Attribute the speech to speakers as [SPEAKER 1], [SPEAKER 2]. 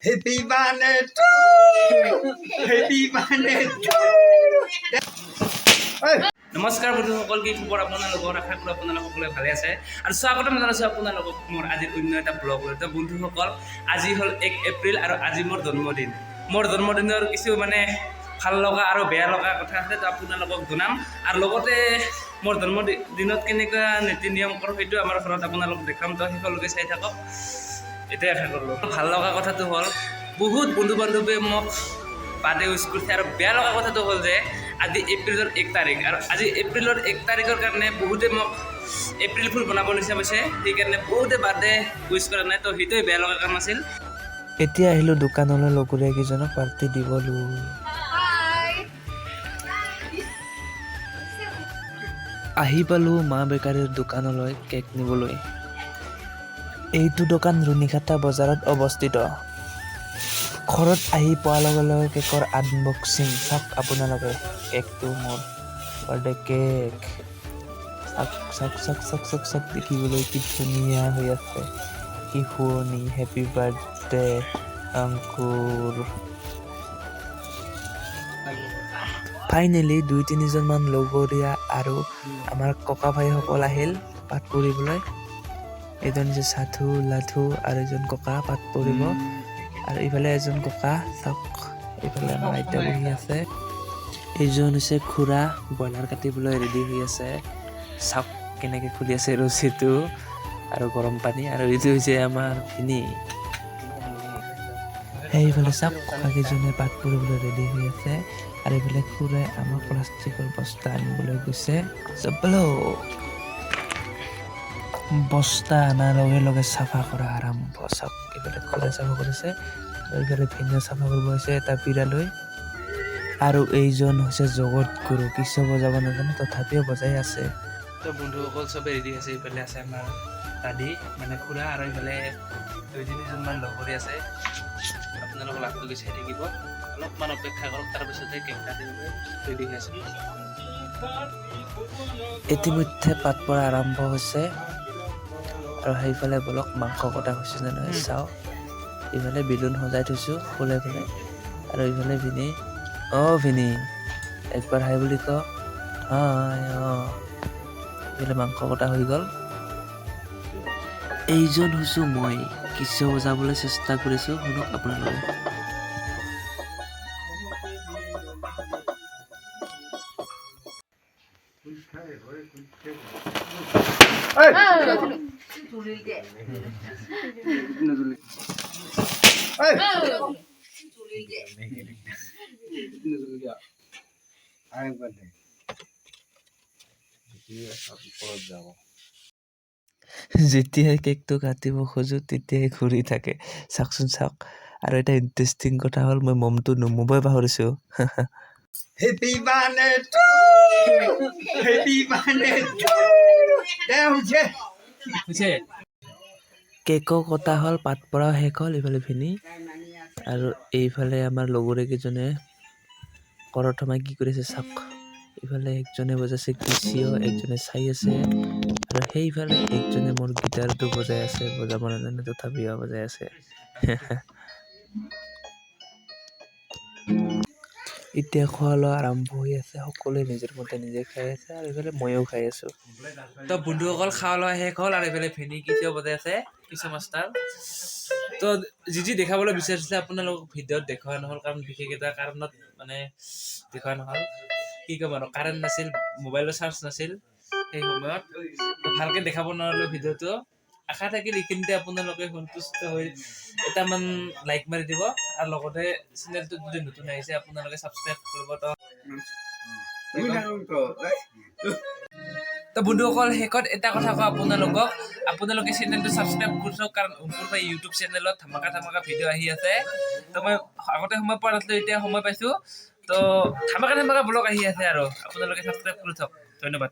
[SPEAKER 1] Happy birthday to Happy birthday to
[SPEAKER 2] নমস্কাৰ বন্ধুসকল, কি খবৰ আপোনালোকৰ? আশা কৰোঁ আপোনালোক সকলোৱে ভালে আছে আৰু স্বাগতম জনাইছোঁ আপোনালোকক মোৰ আজিৰ অন্য এটা ব্লগলৈ। তো বন্ধুসকল, আজি হ'ল 1 এপ্ৰিল আৰু আজি মোৰ জন্মদিন। মোৰ জন্মদিনৰ কিছু ভাল লগা আৰু বেয়া লগা কথা আছে, তো আপোনালোকক জনাম। আৰু লগতে মোৰ জন্মদিনত কেনেকুৱা নীতি নিয়ম কৰোঁ সেইটো আমাৰ ঘৰত আপোনালোক দেখাম। তো শেষলৈকে চাই থাকক, এটাই আশা কৰিলোঁ। ভাল লগা কথাটো হ'ল বহুত বন্ধু বান্ধৱীয়ে মোক বাৰ্থডে উইচ কৰিছে, আৰু বেয়া লগা কথাটো হ'ল যে আজি এপ্ৰিলৰ 1 তাৰিখ, আৰু আজি এপ্ৰিলৰ 1 তাৰিখৰ কাৰণে বহুতে মোক এপ্ৰিল ফুল বনাব নিচা পাইছে, সেইকাৰণে বহুতে বাৰ্থডে উইচ কৰা নাই। তো সেইটোৱে বেয়া লগা কাম আছিল।
[SPEAKER 3] এতিয়া আহিলোঁ দোকানলৈ লগৰীয়া কেইজনক পাৰ্টি দিবলৈ। আহি পালোঁ মা বেকাৰীৰ দোকানলৈ কেক নিবলৈ। এইটো দোকান ৰুণিখাটা বজাৰত অৱস্থিত। ঘৰত আহি পোৱাৰ লগে লগে কেকৰ আনবক্সিং চাওক আপোনালোকে। কেকটো মোৰ বাৰ্থডে কেক চাওক দেখিবলৈ কি ধুনীয়া হৈ আছে, কি শুৱনি। Happy birthday Ankur. ফাইনেলি 2-3জনমান লগৰীয়া আৰু আমাৰ ককা ভাইসকল আহিল পাঠ পঢ়িবলৈ। এজন হৈছে সাধু লাধু আৰু এজন ককা পাঠ পঢ়িব, আৰু ইফালে এজন ককা চাওক, এইফালে আমাৰ আইতা বহি আছে। এইজন হৈছে খুৰা, ব্ৰইলাৰ কাটিবলৈ ৰেডি হৈ আছে। চাওক কেনেকৈ খুলি আছে ৰছীটো, আৰু গৰম পানী। আৰু এইটো হৈছে আমাৰ ভিনি। সেইফালে চাওক ককাকেইজনে পাঠ পঢ়িবলৈ ৰেডি হৈ আছে, আৰু এইফালে খুৰাই আমাক প্লাষ্টিকৰ বস্তা আনিবলৈ গৈছে। বস্তা অনাৰ লগে লগে চাফা কৰা আৰম্ভ। চাওক এইফালে খুৰাই চাফা কৰিছে, এইফালে ভিনিয়ে চাফা কৰিব হৈছে এটা বিৰালৈ। আৰু এইজন হৈছে জগত গুৰু, কিছু বজাব নাজানে তথাপিও বজাই আছে।
[SPEAKER 2] তো বন্ধুসকল চবে ৰেডি আছে। এইফালে আছে আমাৰ দাদী খুৰা, আৰু এইফালে 2-3জনমান লগৰী আছে। আপোনালোক লাভটো চাই থাকিব, অলপমান অপেক্ষা কৰক, তাৰপিছতে কেক কাটিবলৈ ৰেডি হৈ আছে।
[SPEAKER 3] ইতিমধ্যে পাঠ পঢ়া আৰম্ভ হৈছে, আৰু সেইফালে বলক মাংস কটা হৈছে নে নহয় চাওঁ। ইফালে বেলুন সজাই থৈছোঁ ফুলে ফুলে, আৰু ইফালে ভিনি, ভিনি একবাৰ হাই বুলি ক। হাই। ইফালে মাংস কটা হৈ গ'ল। এইজন হৈছোঁ মই, কিছু বজাবলৈ চেষ্টা কৰিছোঁ, শুনক আপোনালোকে। যেতিয়াই কেকটো কাটিব খোজোঁ তেতিয়াই ঘূৰি থাকে। চাওকচোন চাওক। আৰু এটা ইণ্টাৰেষ্টিং কথা হ'ল, মই মমটো নুমুবই পাহৰিছোঁ।
[SPEAKER 1] Happy birthday to Happy birthday to
[SPEAKER 3] কেকো কটা হ'ল, পাত পৰাও শেষ হ'ল। ইফালে ভিনি, আৰু এইফালে আমাৰ লগৰী কেইজনে ঘৰত সোমাই কি কৰিছে চাওক। ইফালে একজনে বজাইছে কেচিঅ', একজনে চাই আছে, আৰু সেইফালে একজনে মোৰ গিটাৰটো বজাই আছে, বজাব নাজানে তথাপিও বজাই আছে। এতিয়া খোৱা লোৱা আৰম্ভ হৈ আছে, সকলোৱে নিজৰ মতে নিজে খাই আছে, আৰু এইফালে ময়ো খাই আছোঁ।
[SPEAKER 2] তো বন্ধুসকল খাওয়া লোৱা শেষ হ'ল, আৰু এইফালে ভিনি কিচিঅ' বজাই আছে, কিচিঅ' মাষ্টাৰ। তো যি দেখাবলৈ বিচাৰিছিলে আপোনালোকক ভিডিঅ'ত দেখুওৱা নহ'ল, কাৰণ বিশেষ এটা কাৰণত দেখুওৱা নহ'ল। কি ক'ম আৰু, কাৰেণ্ট নাছিল, মোবাইলৰ চাৰ্জ নাছিল সেই সময়ত, ভালকৈ দেখাব নোৱাৰিলোঁ ভিডিঅ'টো। আশা থাকিল এইখিনিতে আপোনালোকে সন্তুষ্ট হৈ এটামান লাইক মাৰি দিব, আৰু লগতে চেনেলটো যদি নতুন আহিছে আপোনালোকে ছাবস্ক্ৰাইব কৰিব। তো বন্ধুসকল, শেষত এটা কথা কওঁ আপোনালোকে চেনেলটো ছাবস্ক্ৰাইব কৰি থওক, কাৰণ অংকুৰ ভাই ইউটিউব চেনেলত ধামাকা ভিডিঅ' আহি আছে। তো মই আগতে সময় পোৱা নাছিলোঁ, এতিয়া সময় পাইছোঁ। তো ধামাকা ব্লগ আহি আছে, আৰু আপোনালোকে ছাবস্ক্ৰাইব কৰি থওক। ধন্যবাদ।